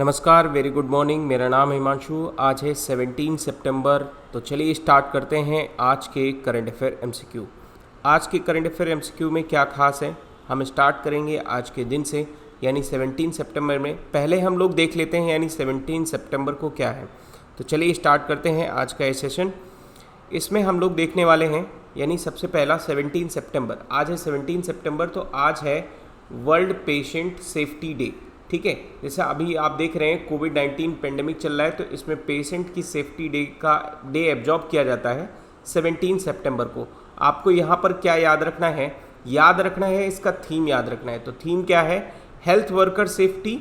नमस्कार, very good morning. मेरा नाम है हिमांशु। आज है 17 सितंबर। तो चलिए स्टार्ट करते हैं आज के करंट अफेयर एमसीक्यू। आज के करंट अफेयर एमसीक्यू में क्या खास है, हम स्टार्ट करेंगे आज के दिन से, यानी 17 सितंबर में। पहले हम लोग देख लेते हैं यानी 17 सितंबर को क्या है। तो चलिए स्टार्ट करते हैं आज का ये सेशन। इसमें हम लोग देखने वाले हैं यानी सबसे पहला 17 सितंबर। आज है 17 सितंबर, तो आज है वर्ल्ड पेशेंट सेफ्टी डे। ठीक है, जैसे अभी आप देख रहे हैं कोविड-19 पेंडेमिक चल रहा है, तो इसमें पेशेंट की सेफ्टी डे का डे एब्जॉर्ब किया जाता है 17 सितंबर को। आपको यहाँ पर क्या याद रखना है, इसका थीम याद रखना है। तो थीम क्या है, health worker safety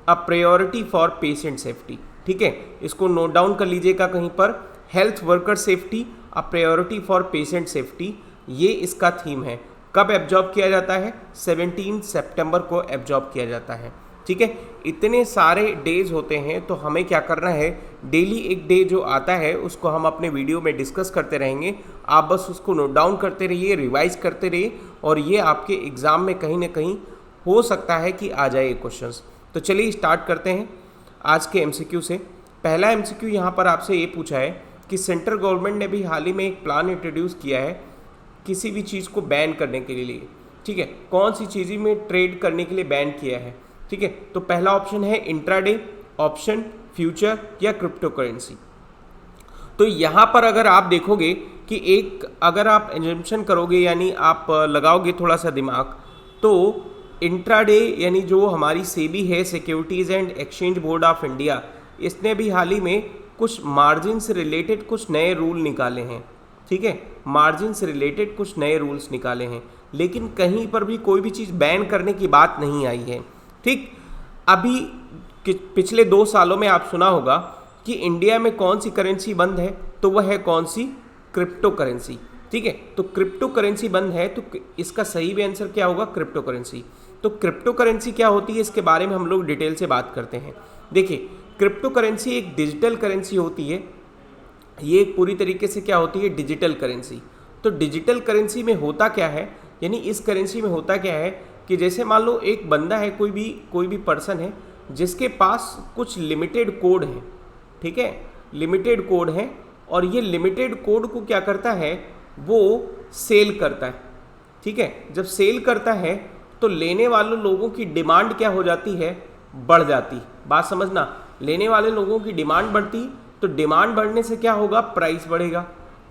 a priority for patient safety. ठीक है, इसको नोट डाउन कर लीजिएगा कहीं पर, health worker safety a priority for patient safety, ये इसका थीम है। कब एब्जॉर्ब किया जाता है, 17 सितंबर को एब्जॉर्ब किया जाता है। ठीक है, इतने सारे डेज होते हैं, तो हमें क्या करना है, डेली एक डे जो आता है उसको हम अपने वीडियो में डिस्कस करते रहेंगे। आप बस उसको नोट डाउन करते रहिए, रिवाइज करते रहिए, और ये आपके एग्ज़ाम में कहीं ना कहीं हो सकता है कि आ जाए क्वेश्चंस। तो चलिए स्टार्ट करते हैं आज के एमसीक्यू से। पहला एमसीक्यू यहाँ पर आपसे ये पूछा है कि सेंट्रल गवर्नमेंट ने भी हाल ही में एक प्लान इंट्रोड्यूस किया है किसी भी चीज़ को बैन करने के लिए। ठीक है, कौन सी चीज़ में ट्रेड करने के लिए बैन किया है। ठीक है, तो पहला ऑप्शन है इंट्राडे, ऑप्शन फ्यूचर या क्रिप्टो करेंसी। तो यहाँ पर अगर आप देखोगे कि अगर आप एजम्पशन करोगे यानी आप लगाओगे थोड़ा सा दिमाग, तो इंट्राडे यानी जो हमारी सेबी है, securities and exchange board of India, इसने भी हाल ही में कुछ मार्जिन से रिलेटेड कुछ नए रूल निकाले हैं। ठीक है, मार्जिन से रिलेटेड कुछ नए रूल्स निकाले हैं, लेकिन कहीं पर भी कोई भी चीज़ बैन करने की बात नहीं आई है। ठीक, अभी पिछले 2 सालों में आप सुना होगा कि इंडिया में कौन सी करेंसी बंद है, तो वह है कौन सी, क्रिप्टो करेंसी। ठीक है, तो क्रिप्टो करेंसी बंद है, तो इसका सही भी आंसर क्या होगा, क्रिप्टो करेंसी। तो क्रिप्टो करेंसी क्या होती है, इसके बारे में हम लोग डिटेल से बात करते हैं। देखिए, क्रिप्टो करेंसी एक डिजिटल करेंसी होती है। ये एक पूरी तरीके से क्या होती है, डिजिटल करेंसी। तो डिजिटल करेंसी में होता क्या है, यानी इस करेंसी में होता क्या है कि जैसे मान लो एक बंदा है, कोई भी पर्सन है जिसके पास कुछ लिमिटेड कोड है। ठीक है, लिमिटेड कोड है, और ये लिमिटेड कोड को क्या करता है, वो सेल करता है। ठीक है, जब सेल करता है तो लेने वाले लोगों की डिमांड क्या हो जाती है, बढ़ जाती। बात समझना, लेने वाले लोगों की डिमांड बढ़ती, तो डिमांड बढ़ने से क्या होगा, प्राइस बढ़ेगा।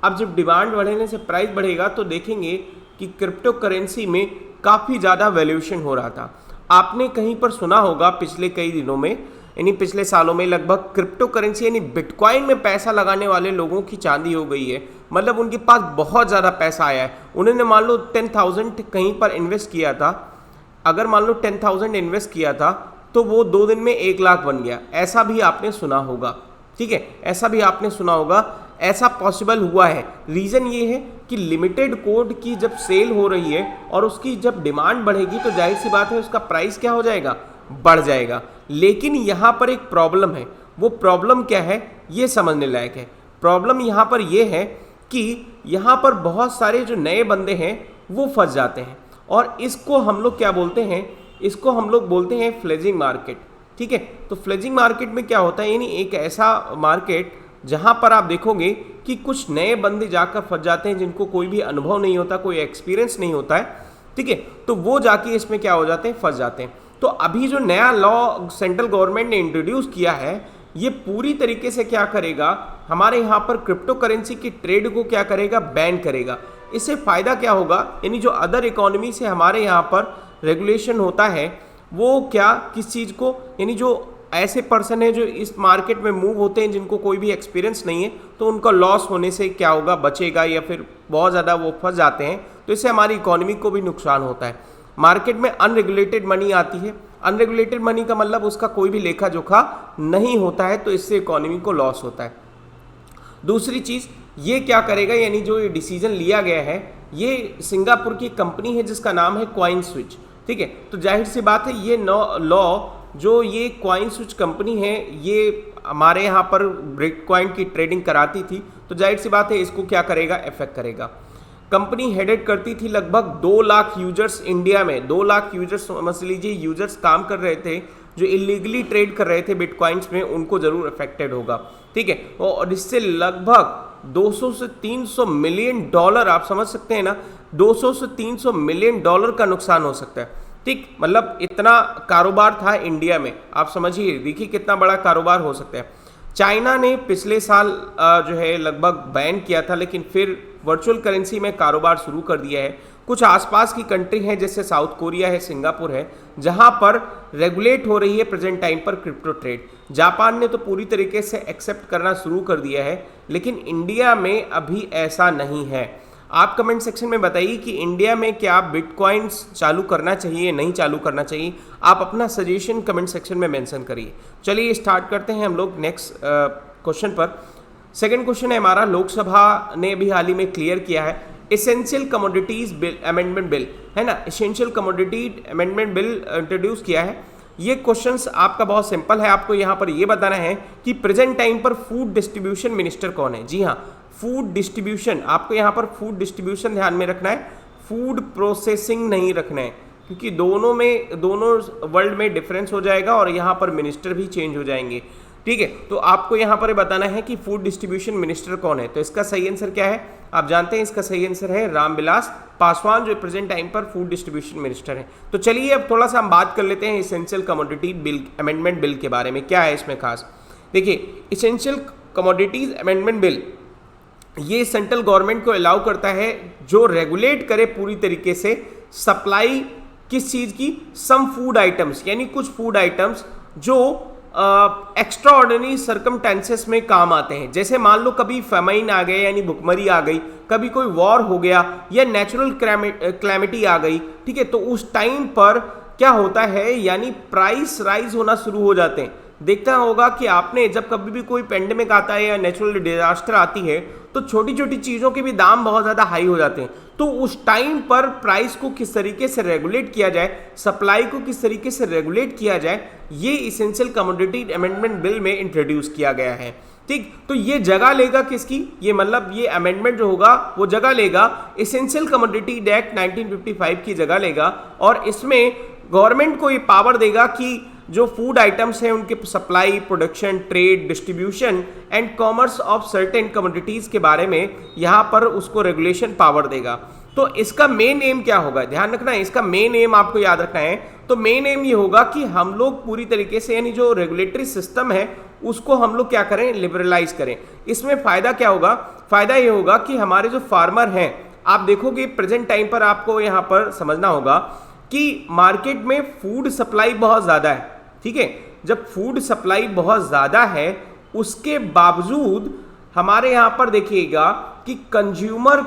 अब जब डिमांड बढ़ने से प्राइस बढ़ेगा, तो देखेंगे कि क्रिप्टो करेंसी में काफ़ी ज़्यादा वैल्यूएशन हो रहा था। आपने कहीं पर सुना होगा पिछले कई दिनों में, यानी पिछले सालों में, लगभग क्रिप्टो करेंसी यानी बिटकॉइन में पैसा लगाने वाले लोगों की चांदी हो गई है। मतलब उनके पास बहुत ज़्यादा पैसा आया है। उन्होंने मान लो 10,000 कहीं पर इन्वेस्ट किया था। अगर मान लो 10,000 इन्वेस्ट किया था, तो वो 2 दिन में 1 लाख बन गया। ऐसा भी आपने सुना होगा। ठीक है, ऐसा भी आपने सुना होगा, ऐसा पॉसिबल हुआ है। रीज़न ये है कि लिमिटेड कोड की जब सेल हो रही है और उसकी जब डिमांड बढ़ेगी, तो जाहिर सी बात है उसका प्राइस क्या हो जाएगा, बढ़ जाएगा। लेकिन यहाँ पर एक प्रॉब्लम है। वो प्रॉब्लम क्या है, ये समझने लायक है। प्रॉब्लम यहाँ पर ये है कि यहाँ पर बहुत सारे जो नए बंदे हैं वो फंस जाते हैं, और इसको हम लोग क्या बोलते हैं, इसको हम लोग बोलते हैं फ्लेजिंग मार्केट। ठीक है, तो फ्लेजिंग मार्केट में क्या होता है, यानी एक ऐसा मार्केट जहाँ पर आप देखोगे कि कुछ नए बंदे जाकर फंस जाते हैं, जिनको कोई भी अनुभव नहीं होता, कोई एक्सपीरियंस नहीं होता है। ठीक है, तो वो जाके इसमें क्या हो जाते हैं, फंस जाते हैं। तो अभी जो नया लॉ सेंट्रल गवर्नमेंट ने इंट्रोड्यूस किया है, ये पूरी तरीके से क्या करेगा, हमारे यहाँ पर क्रिप्टो करेंसी की ट्रेड को क्या करेगा, बैन करेगा। इससे फ़ायदा क्या होगा, यानी जो अदर इकोनॉमी से हमारे यहाँ पर रेगुलेशन होता है, वो क्या, किस चीज़ को, यानी जो ऐसे पर्सन है जो इस मार्केट में मूव होते हैं, जिनको कोई भी एक्सपीरियंस नहीं है, तो उनका लॉस होने से क्या होगा, बचेगा, या फिर बहुत ज़्यादा वो फंस जाते हैं, तो इससे हमारी इकोनॉमी को भी नुकसान होता है। मार्केट में अनरेगुलेटेड मनी आती है। अनरेगुलेटेड मनी का मतलब उसका कोई भी लेखा जोखा नहीं होता है, तो इससे इकोनॉमी को लॉस होता है। दूसरी चीज़, ये क्या करेगा, यानी जो ये डिसीजन लिया गया है, ये सिंगापुर की कंपनी है जिसका नाम है कॉइन स्विच। ठीक है, तो जाहिर सी बात है ये लॉ जो ये कॉइन स्विच कंपनी है, ये हमारे यहाँ पर बिटकॉइन की ट्रेडिंग कराती थी, तो जाहिर सी बात है इसको क्या करेगा, इफेक्ट करेगा। कंपनी हेडेड करती थी लगभग 2 लाख यूजर्स इंडिया में। 2 लाख यूजर्स समझ लीजिए, यूजर्स काम कर रहे थे जो इलीगली ट्रेड कर रहे थे बिटकॉइंस में उनको जरूर अफेक्टेड होगा, ठीक है। और इससे लगभग 200 से 300 मिलियन डॉलर, आप समझ सकते हैं ना, 200 से 300 मिलियन डॉलर का नुकसान हो सकता है, ठीक। मतलब इतना कारोबार था इंडिया में, आप समझिए, देखिए कितना बड़ा कारोबार हो सकता है। चाइना ने पिछले साल जो है लगभग बैन किया था, लेकिन फिर वर्चुअल करेंसी में कारोबार शुरू कर दिया है। कुछ आसपास की कंट्री हैं जैसे साउथ कोरिया है, सिंगापुर है, जहां पर रेगुलेट हो रही है प्रेजेंट टाइम पर क्रिप्टो ट्रेड। जापान ने तो पूरी तरीके से एक्सेप्ट करना शुरू कर दिया है, लेकिन इंडिया में अभी ऐसा नहीं है। आप कमेंट सेक्शन में बताइए कि इंडिया में क्या बिटकॉइंस चालू करना चाहिए, नहीं चालू करना चाहिए। आप अपना सजेशन कमेंट सेक्शन में मेंशन करिए। चलिए स्टार्ट करते हैं हम लोग नेक्स्ट क्वेश्चन पर। सेकंड क्वेश्चन है हमारा, लोकसभा ने भी हाल ही में क्लियर किया है essential commodities bill amendment bill, है ना, essential commodity amendment bill introduce किया है। ये क्वेश्चंस आपका बहुत सिंपल है, आपको यहाँ पर ये बताना है कि प्रेजेंट टाइम पर फूड डिस्ट्रीब्यूशन मिनिस्टर कौन है। जी हाँ, फूड डिस्ट्रीब्यूशन, आपको यहाँ पर फूड डिस्ट्रीब्यूशन ध्यान में रखना है, फूड प्रोसेसिंग नहीं रखना है, क्योंकि दोनों वर्ल्ड में डिफरेंस हो जाएगा और यहाँ पर मिनिस्टर भी चेंज हो जाएंगे, ठीक है। तो आपको यहाँ पर बताना है कि फूड डिस्ट्रीब्यूशन मिनिस्टर कौन है। तो इसका सही आंसर क्या है, आप जानते हैं, इसका सही आंसर है रामविलास पासवान, जो प्रेजेंट टाइम पर फूड डिस्ट्रीब्यूशन मिनिस्टर है। तो चलिए अब थोड़ा सा हम बात कर लेते हैं essential commodity bill amendment bill के बारे में, क्या है इसमें खास। देखिए, एसेंशियल कमोडिटीज अमेंडमेंट बिल ये सेंट्रल गवर्नमेंट को अलाउ करता है जो रेगुलेट करे पूरी तरीके से सप्लाई किस चीज़ की, सम फूड आइटम्स, यानी कुछ फूड आइटम्स जो एक्स्ट्रा ऑर्डिनरी सर्कमटेंसेस में काम आते हैं। जैसे मान लो कभी फेमाइन आ गया, यानी भुखमरी आ गई, कभी कोई वॉर हो गया या नेचुरल क्लैमिटी आ गई, ठीक है। तो उस टाइम पर क्या होता है, यानी प्राइस राइज होना शुरू हो जाते हैं। देखता होगा कि आपने जब कभी भी कोई पेंडेमिक आता है या नेचुरल डिजास्टर आती है तो छोटी छोटी चीज़ों के भी दाम बहुत ज़्यादा हाई हो जाते हैं। तो उस टाइम पर प्राइस को किस तरीके से रेगुलेट किया जाए, सप्लाई को किस तरीके से रेगुलेट किया जाए, ये इसेंशियल कमोडिटी अमेंडमेंट बिल में इंट्रोड्यूस किया गया है, ठीक। तो ये जगह लेगा किसकी, ये मतलब ये अमेंडमेंट जो होगा वो जगह लेगा इसेंशियल कमोडिटी एक्ट 1955 की जगह लेगा, और इसमें गवर्नमेंट को ये पावर देगा कि जो फूड आइटम्स हैं उनके supply, production, trade, distribution and commerce of certain commodities के बारे में यहाँ पर उसको रेगुलेशन पावर देगा। तो इसका मेन एम क्या होगा, ध्यान रखना है, इसका मेन एम आपको याद रखना है। तो मेन एम ये होगा कि हम लोग पूरी तरीके से, यानी जो रेगुलेटरी सिस्टम है उसको हम लोग क्या करें, लिबरलाइज करें। इसमें फायदा क्या होगा, फायदा ये होगा कि हमारे जो फार्मर हैं, आप देखोगे प्रेजेंट टाइम पर आपको यहाँ पर समझना होगा कि मार्केट में फूड सप्लाई बहुत ज़्यादा है, ठीक है। जब फूड सप्लाई बहुत ज़्यादा है उसके बावजूद हमारे यहाँ पर देखिएगा कि कंज्यूमर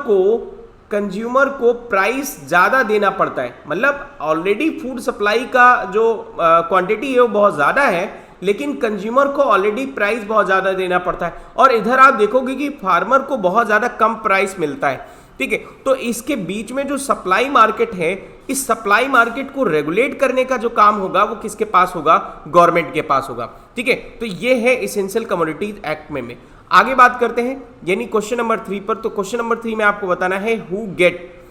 को प्राइस ज़्यादा देना पड़ता है। मतलब ऑलरेडी फूड सप्लाई का जो क्वांटिटी है वो बहुत ज़्यादा है, लेकिन कंज्यूमर को ऑलरेडी प्राइस बहुत ज़्यादा देना पड़ता है। और इधर आप देखोगे कि फार्मर को बहुत ज़्यादा कम प्राइस मिलता है, ठीक है। तो इसके बीच में जो सप्लाई मार्केट है, इस सप्लाई मार्केट को रेगुलेट करने का जो काम होगा वो किसके पास होगा, गवर्नमेंट के पास होगा, ठीक है। तो ये है एसेंशियल कमोडिटीज एक्ट में। आगे बात करते हैं यानी क्वेश्चन नंबर 3 पर। तो क्वेश्चन नंबर 3 में आपको बताना है हु गेट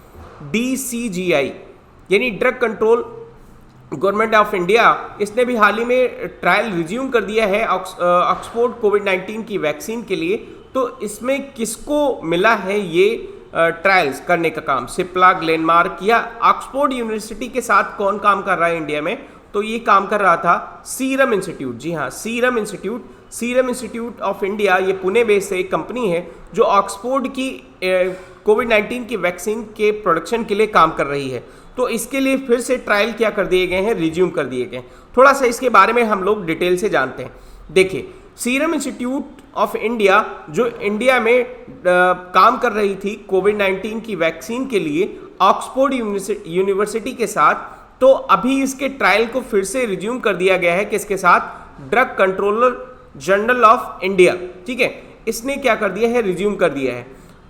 DCGI यानी drug control government of India, इसने भी हाल ही में ट्रायल रिज्यूम कर दिया है ऑक्सफोर्ड कोविड-19 की वैक्सीन के लिए। तो इसमें किसको मिला है ये ट्रायल्स करने का काम, सिप्ला, ग्लेनमार्क या ऑक्सफोर्ड यूनिवर्सिटी के साथ कौन काम कर रहा है इंडिया में, तो ये काम कर रहा था सीरम इंस्टीट्यूट। जी हाँ, सीरम इंस्टीट्यूट ऑफ इंडिया, ये पुणे बेस्ड एक कंपनी है जो ऑक्सफोर्ड की कोविड-19 की वैक्सीन के प्रोडक्शन के लिए काम कर रही है। तो इसके लिए फिर से ट्रायल क्या कर दिए गए हैं, रिज्यूम कर दिए गए। थोड़ा सा इसके बारे में हम लोग डिटेल से जानते हैं। देखिए, सीरम इंस्टीट्यूट ऑफ इंडिया जो इंडिया में काम कर रही थी कोविड-19 की वैक्सीन के लिए ऑक्सफोर्ड यूनिवर्सिटी के साथ, तो अभी इसके ट्रायल को फिर से रिज्यूम कर दिया गया है किसके साथ, drug controller general of India, ठीक है। इसने क्या कर दिया है, रिज्यूम कर दिया है।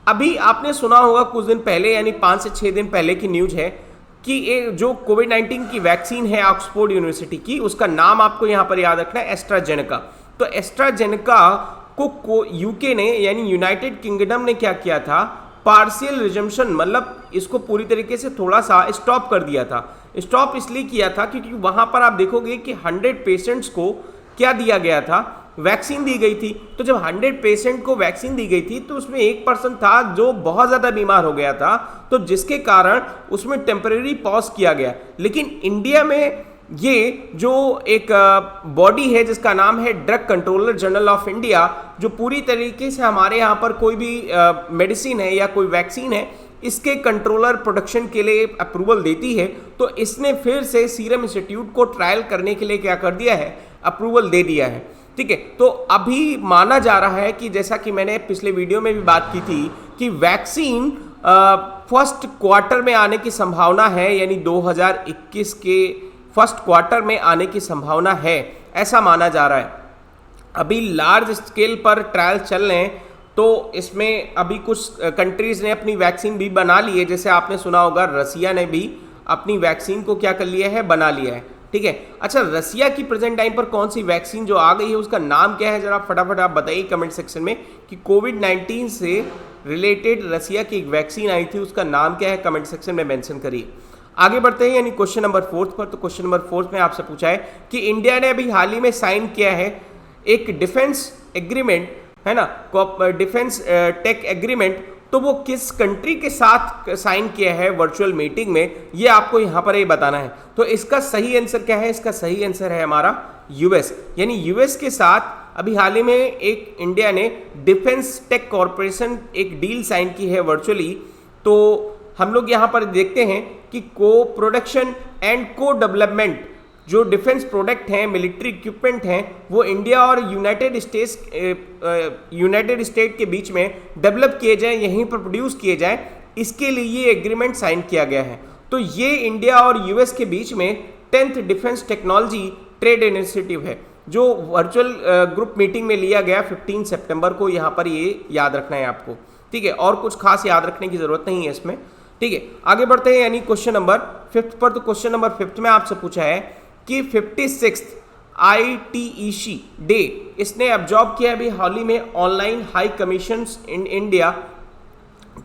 अभी आपने सुना होगा कुछ दिन पहले, यानी 5 से 6 दिन पहले की न्यूज है कि ये जो कोविड-19 की वैक्सीन है ऑक्सफोर्ड यूनिवर्सिटी की, उसका नाम आपको यहाँ पर याद रखना है, एस्ट्राजेनेका। तो एस्ट्राजेनेका को यूके ने यानी यूनाइटेड किंगडम ने क्या किया था, पार्शियल रिजम्पशन, मतलब इसको पूरी तरीके से थोड़ा सा स्टॉप कर दिया था। स्टॉप इसलिए किया था क्योंकि वहां पर आप देखोगे कि 100 पेशेंट्स को क्या दिया गया था, वैक्सीन दी गई थी। तो जब 100 पेशेंट को वैक्सीन दी गई थी तो उसमें एक पर्सन था जो बहुत ज़्यादा बीमार हो गया था, तो जिसके कारण उसमें टेम्परेरी पॉज किया गया। लेकिन इंडिया में ये जो एक बॉडी है जिसका नाम है drug controller general of India, जो पूरी तरीके से हमारे यहाँ पर कोई भी मेडिसिन है या कोई वैक्सीन है इसके कंट्रोलर प्रोडक्शन के लिए अप्रूवल देती है, तो इसने फिर से सीरम इंस्टीट्यूट को ट्रायल करने के लिए क्या कर दिया है, अप्रूवल दे दिया है। ठीक है, तो अभी माना जा रहा है कि जैसा कि मैंने पिछले वीडियो में भी बात की थी कि वैक्सीन फर्स्ट क्वार्टर में आने की संभावना है, यानी 2021 के फर्स्ट क्वार्टर में आने की संभावना है, ऐसा माना जा रहा है। अभी लार्ज स्केल पर ट्रायल चल रहे हैं, तो इसमें अभी कुछ कंट्रीज़ ने अपनी वैक्सीन भी बना ली है। जैसे आपने सुना होगा रसिया ने भी अपनी वैक्सीन को क्या कर लिया है, बना लिया है। ठीक है, अच्छा रसिया की प्रेजेंट टाइम पर कौन सी वैक्सीन जो आ गई है उसका नाम क्या है, जरा फटाफट आप बताइए कमेंट सेक्शन में कि कोविड-19 से रिलेटेड रसिया की एक वैक्सीन आई थी, उसका नाम क्या है, कमेंट सेक्शन में मेंशन करिए। आगे बढ़ते हैं यानी क्वेश्चन नंबर 4 पर। तो क्वेश्चन नंबर 4 में आपसे पूछा है कि इंडिया ने अभी हाल ही में साइन किया है एक डिफेंस एग्रीमेंट, है ना, डिफेंस टेक एग्रीमेंट, तो वो किस कंट्री के साथ साइन किया है वर्चुअल मीटिंग में, ये आपको यहाँ पर ये बताना है। तो इसका सही आंसर क्या है, इसका सही आंसर है हमारा यूएस, यानी यूएस के साथ अभी हाल ही में एक इंडिया ने डिफेंस टेक कॉरपोरेशन एक डील साइन की है वर्चुअली। तो हम लोग यहाँ पर देखते हैं कि को प्रोडक्शन एंड को डेवलपमेंट जो डिफेंस प्रोडक्ट हैं, मिलिट्री इक्विपमेंट हैं, वो इंडिया और यूनाइटेड स्टेट के बीच में डेवलप किए जाएं, यहीं पर प्रोड्यूस किए जाएं, इसके लिए ये एग्रीमेंट साइन किया गया है। तो ये इंडिया और यूएस के बीच में 10th defence technology trade initiative है, जो वर्चुअल ग्रुप मीटिंग में लिया गया 15 सितंबर को। यहाँ पर ये याद रखना है आपको, ठीक है, और कुछ खास याद रखने की जरूरत नहीं है इसमें। ठीक है, आगे बढ़ते हैं यानी क्वेश्चन नंबर 5 पर। तो क्वेश्चन नंबर 5 में आपसे पूछा है कि 56th ITEC डे इसने ऑब्जर्व किया अभी हाल ही में online high commissions in India,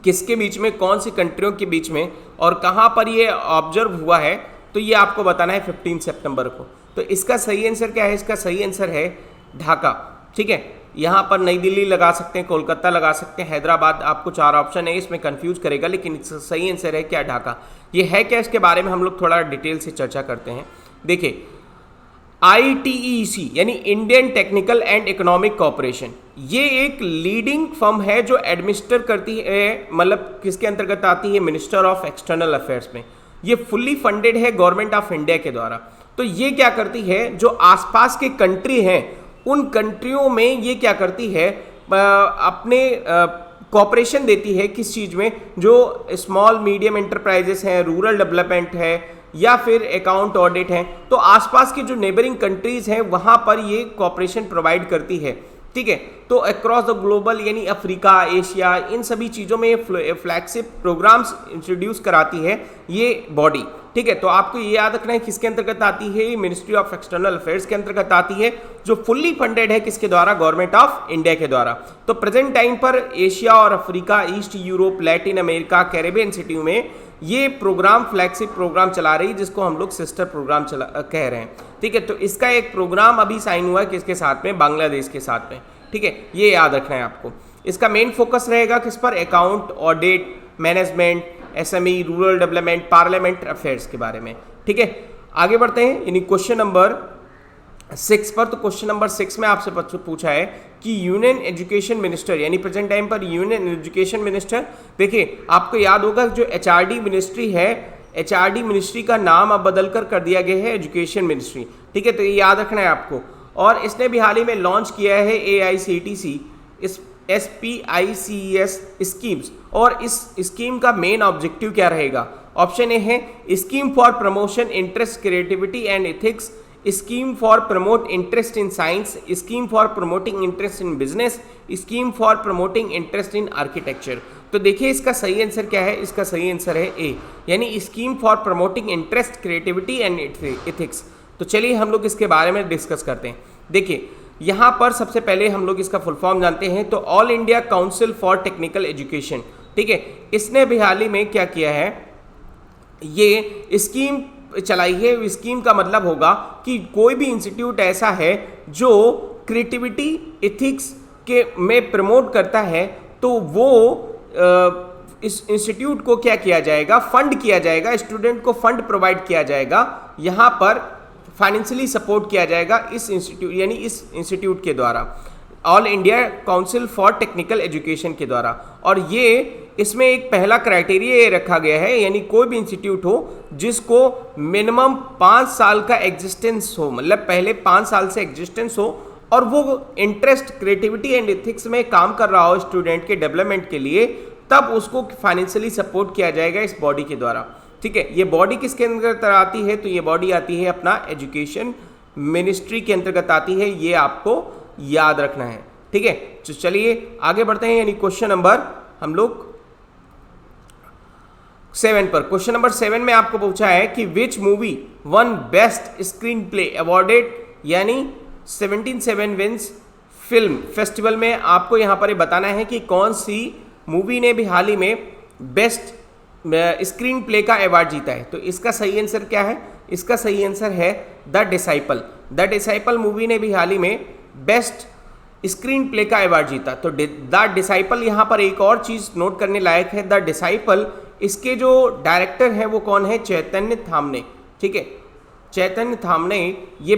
किसके बीच में, कौन सी कंट्रियों के बीच में और कहाँ पर ये ऑब्जर्व हुआ है, तो ये आपको बताना है 15 सितंबर को। तो इसका सही आंसर क्या है, इसका सही आंसर है ढाका। ठीक है, यहाँ पर नई दिल्ली लगा सकते हैं, कोलकाता लगा सकते हैं, हैदराबाद, आपको 4 ऑप्शन है, इसमें कंफ्यूज करेगा, लेकिन इसका सही आंसर है क्या, ढाका। ये है क्या, इसके बारे में हम लोग थोड़ा डिटेल से चर्चा करते हैं। देखिए ITEC यानी Indian technical and economic corporation, ये एक लीडिंग फर्म है जो एडमिनिस्टर करती है, मतलब किसके अंतर्गत आती है, मिनिस्टर ऑफ एक्सटर्नल अफेयर्स में। ये फुल्ली फंडेड है गवर्नमेंट ऑफ इंडिया के द्वारा। तो ये क्या करती है, जो आसपास के कंट्री हैं उन कंट्रियों में ये क्या करती है, अपने कॉपरेशन देती है, किस चीज़ में, जो स्मॉल मीडियम एंटरप्राइजेस हैं, रूरल डेवलपमेंट है, या फिर अकाउंट ऑडिट है। तो आसपास की जो नेबरिंग कंट्रीज हैं वहाँ पर ये कॉपरेशन प्रोवाइड करती है। ठीक है, तो अक्रॉस द ग्लोबल यानी अफ्रीका, एशिया, इन सभी चीज़ों में फ्लैगशिप प्रोग्राम्स इंट्रोड्यूस कराती है ये बॉडी। ठीक है, तो आपको ये याद रखना है किसके अंतर्गत आती है, मिनिस्ट्री ऑफ एक्सटर्नल अफेयर्स के अंतर्गत आती है, जो फुल्ली फंडेड है किसके द्वारा, गवर्नमेंट ऑफ इंडिया के द्वारा। तो प्रेजेंट टाइम पर एशिया और Africa, east Europe, Latin America, Caribbean city में ये प्रोग्राम फ्लैगशिप प्रोग्राम चला रही है, जिसको हम लोग सिस्टर प्रोग्राम कह रहे हैं। ठीक है, तो इसका एक प्रोग्राम अभी साइन हुआ है किसके साथ में, बांग्लादेश के साथ में। ठीक है, ये याद रखना है आपको। इसका मेन फोकस रहेगा किस पर, account audit, management, SME, rural development, parliament affairs के बारे में। ठीक है, आगे बढ़ते हैं यानी क्वेश्चन नंबर 6 पर। तो क्वेश्चन नंबर 6 में आपसे पूछा है कि यूनियन एजुकेशन मिनिस्टर यानी प्रेजेंट टाइम पर यूनियन एजुकेशन मिनिस्टर, देखिए आपको याद होगा जो HRD मिनिस्ट्री है, HRD मिनिस्ट्री का नाम अब बदल कर दिया गया है एजुकेशन मिनिस्ट्री। ठीक है, तो ये याद रखना है आपको। और इसने भी हाल ही में लॉन्च किया है AICTC SPICES स्कीम्स, और इस स्कीम का मेन ऑब्जेक्टिव क्या रहेगा। ऑप्शन ए है scheme for promotion interest creativity and ethics, scheme for promote interest in science, scheme for promoting interest in business, scheme for promoting interest in architecture. तो देखिए इसका सही आंसर क्या है, इसका सही आंसर है ए, यानी scheme for promoting interest creativity and ethics. तो चलिए हम लोग इसके बारे में डिस्कस करते हैं। देखिए यहाँ पर सबसे पहले हम लोग इसका फुल फॉर्म जानते हैं। तो all India council for technical education, ठीक है। इसने भी हाल ही में क्या किया है, ये स्कीम चलाई है। स्कीम का मतलब होगा कि कोई भी इंस्टीट्यूट ऐसा है जो क्रिएटिविटी एथिक्स के में प्रमोट करता है, तो वो इस इंस्टीट्यूट को क्या किया जाएगा, फंड किया जाएगा, स्टूडेंट को फंड प्रोवाइड किया जाएगा, यहाँ पर फाइनेंशियली सपोर्ट किया जाएगा इस इंस्टीट्यूट यानी इस इंस्टीट्यूट के द्वारा, all India council for technical education के द्वारा। और ये इसमें एक पहला क्राइटेरिया ये रखा गया है, यानी कोई भी इंस्टीट्यूट हो जिसको मिनिमम 5 साल का एग्जिस्टेंस हो, मतलब पहले 5 साल से एग्जिस्टेंस हो, और वो इंटरेस्ट क्रिएटिविटी एंड एथिक्स में काम कर रहा हो स्टूडेंट के डेवलपमेंट के लिए, तब उसको फाइनेंशियली सपोर्ट किया जाएगा इस बॉडी के द्वारा। ठीक है, ये बॉडी किसके अंतर्गत आती है, तो ये बॉडी आती है अपना एजुकेशन मिनिस्ट्री के अंतर्गत आती है, ये आपको याद रखना है। ठीक है, तो चलिए आगे बढ़ते हैं, यानी क्वेश्चन नंबर हम लोग 7 पर। क्वेश्चन नंबर 7 में आपको पूछा है कि which movie one best screen play awarded, यानी 17 विंस फिल्म फेस्टिवल में आपको यहाँ पर बताना है कि कौन सी मूवी ने भी हाल ही में बेस्ट स्क्रीन प्ले का अवार्ड जीता है। तो इसका सही आंसर क्या है, इसका सही आंसर है the disciple. The disciple movie ने भी हाल ही में बेस्ट स्क्रीन प्ले का अवार्ड जीता। तो द डिसाइपल, यहाँ पर एक और चीज़ नोट करने लायक है, द डिसाइपल इसके जो डायरेक्टर हैं वो कौन है, चैतन्य थामने। ठीक है, चैतन्य थामने ये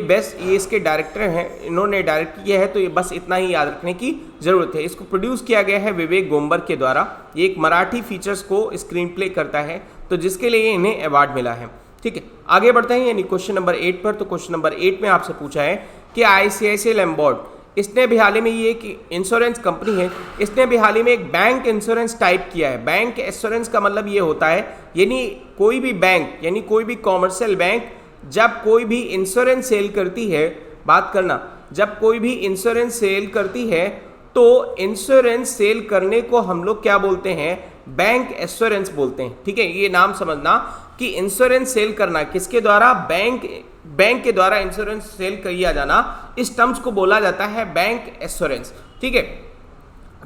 इसके डायरेक्टर हैं, इन्होंने डायरेक्ट किया है, तो ये बस इतना ही याद रखने की ज़रूरत है। इसको प्रोड्यूस किया गया है विवेक गोम्बर के द्वारा। ये एक मराठी फीचर्स को स्क्रीन प्ले करता है, तो जिसके लिए इन्हें अवार्ड मिला है। ठीक है, आगे बढ़ते हैं यानी क्वेश्चन नंबर 8 पर। तो क्वेश्चन नंबर 8 में आपसे पूछा है कि ICICI लैम्बोर्ड, इसने भी हाल ही में, ये एक इंश्योरेंस कंपनी है, इसने भी हाल ही में एक बैंक इंश्योरेंस टाइप किया है। बैंक इंश्योरेंस का मतलब ये होता है, यानी कोई भी बैंक, यानी कोई भी कॉमर्शियल बैंक जब कोई भी इंश्योरेंस सेल करती है, बात करना, जब कोई भी इंश्योरेंस सेल करती है, तो इंश्योरेंस सेल करने को हम लोग क्या बोलते हैं, बैंक एश्योरेंस बोलते हैं। ठीक है, ये नाम समझना कि इंश्योरेंस सेल करना किसके द्वारा, बैंक के द्वारा इंश्योरेंस सेल किया जाना, इस टर्म्स को बोला जाता है बैंक एश्योरेंस। ठीक है,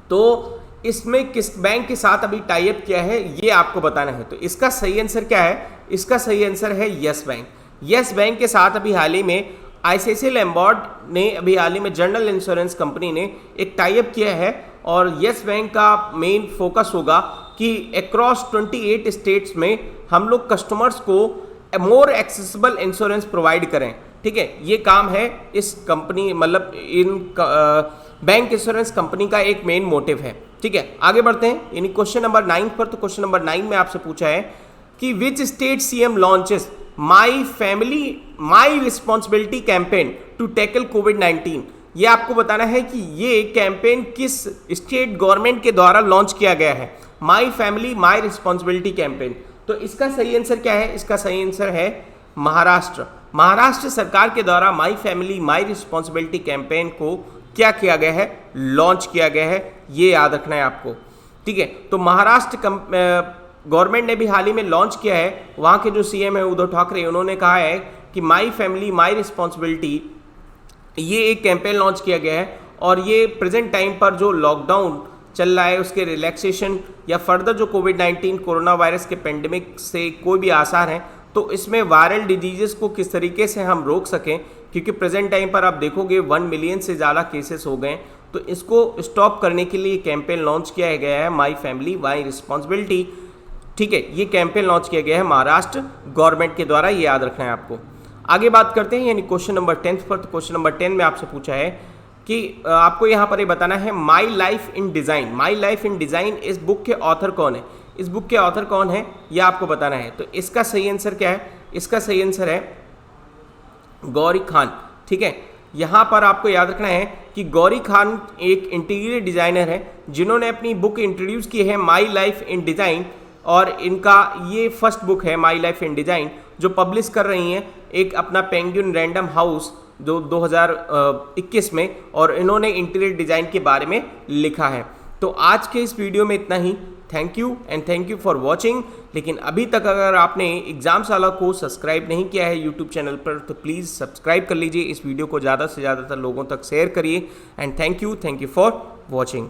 तो इसमें किस बैंक के साथ अभी टाई अप किया है ये आपको बताना है। तो इसका सही आंसर क्या है, इसका सही आंसर है यस बैंक। यस बैंक के साथ अभी हाल ही में ICICI लैम्बोर्ड ने अभी हाल ही में जनरल इंश्योरेंस कंपनी ने एक टाई अप किया है, और यस बैंक का मेन फोकस होगा कि अक्रॉस 28 स्टेट्स में हम लोग कस्टमर्स को मोर एक्सेसिबल इंश्योरेंस प्रोवाइड करें। ठीक है, ये काम है इस कंपनी, मतलब इन बैंक इंश्योरेंस कंपनी का एक मेन मोटिव है। ठीक है, आगे बढ़ते हैं यानी क्वेश्चन नंबर 9 पर। तो क्वेश्चन नंबर 9 में आपसे पूछा है कि which state CM launches my family my responsibility campaign to tackle कोविड-19। ये आपको बताना है कि ये कैंपेन किस स्टेट गवर्नमेंट के द्वारा लॉन्च किया गया है, माई फैमिली माई रिस्पॉन्सिबिलिटी कैंपेन। तो इसका सही आंसर क्या है, इसका सही आंसर है महाराष्ट्र। महाराष्ट्र सरकार के द्वारा माई फैमिली माई रिस्पॉन्सिबिलिटी कैंपेन को क्या किया गया है, लॉन्च किया गया है, ये याद रखना है आपको। ठीक है, तो महाराष्ट्र गवर्नमेंट ने भी हाल ही में लॉन्च किया है। वहाँ के जो CM है उद्धव ठाकरे, उन्होंने कहा है कि माई फैमिली माई रिस्पॉन्सिबिलिटी, ये एक कैंपेन लॉन्च किया गया है, और ये प्रेजेंट टाइम पर जो लॉकडाउन चल रहा है उसके रिलैक्सेशन या फर्दर जो कोविड-19 कोरोना वायरस के पेंडेमिक से कोई भी आसार हैं, तो इसमें वायरल डिजीजेस को किस तरीके से हम रोक सकें, क्योंकि प्रेजेंट टाइम पर आप देखोगे 1 मिलियन से ज़्यादा केसेस हो गए, तो इसको स्टॉप करने के लिए कैंपेन लॉन्च किया गया है माई फैमिली माई रिस्पॉन्सिबिलिटी। ठीक है, ये कैंपेन लॉन्च किया गया है महाराष्ट्र गवर्नमेंट के द्वारा, ये याद रखना है आपको। आगे बात करते हैं यानी क्वेश्चन नंबर 10 पर। तो क्वेश्चन नंबर 10 में आपसे पूछा है कि आपको यहाँ पर ये बताना है my life in design. My life in design इस बुक के ऑथर कौन है, इस बुक के ऑथर कौन है ये आपको बताना है। तो इसका सही आंसर क्या है, इसका सही आंसर है गौरी खान। ठीक है, यहाँ पर आपको याद रखना है कि गौरी खान एक इंटीरियर डिज़ाइनर है जिन्होंने अपनी बुक इंट्रोड्यूस की है माई लाइफ इन डिज़ाइन, और इनका ये फर्स्ट बुक है माई लाइफ इन डिज़ाइन, जो पब्लिश कर रही हैं एक अपना पेंगुइन रैंडम हाउस जो 2021 में, और इन्होंने इंटीरियर डिज़ाइन के बारे में लिखा है। तो आज के इस वीडियो में इतना ही। Thank you and thank you for watching. लेकिन अभी तक अगर आपने एग्जामशाला को सब्सक्राइब नहीं किया है यूट्यूब चैनल पर, तो प्लीज़ सब्सक्राइब कर लीजिए। इस वीडियो को ज़्यादा से ज़्यादातर लोगों तक शेयर करिए। And thank you for watching.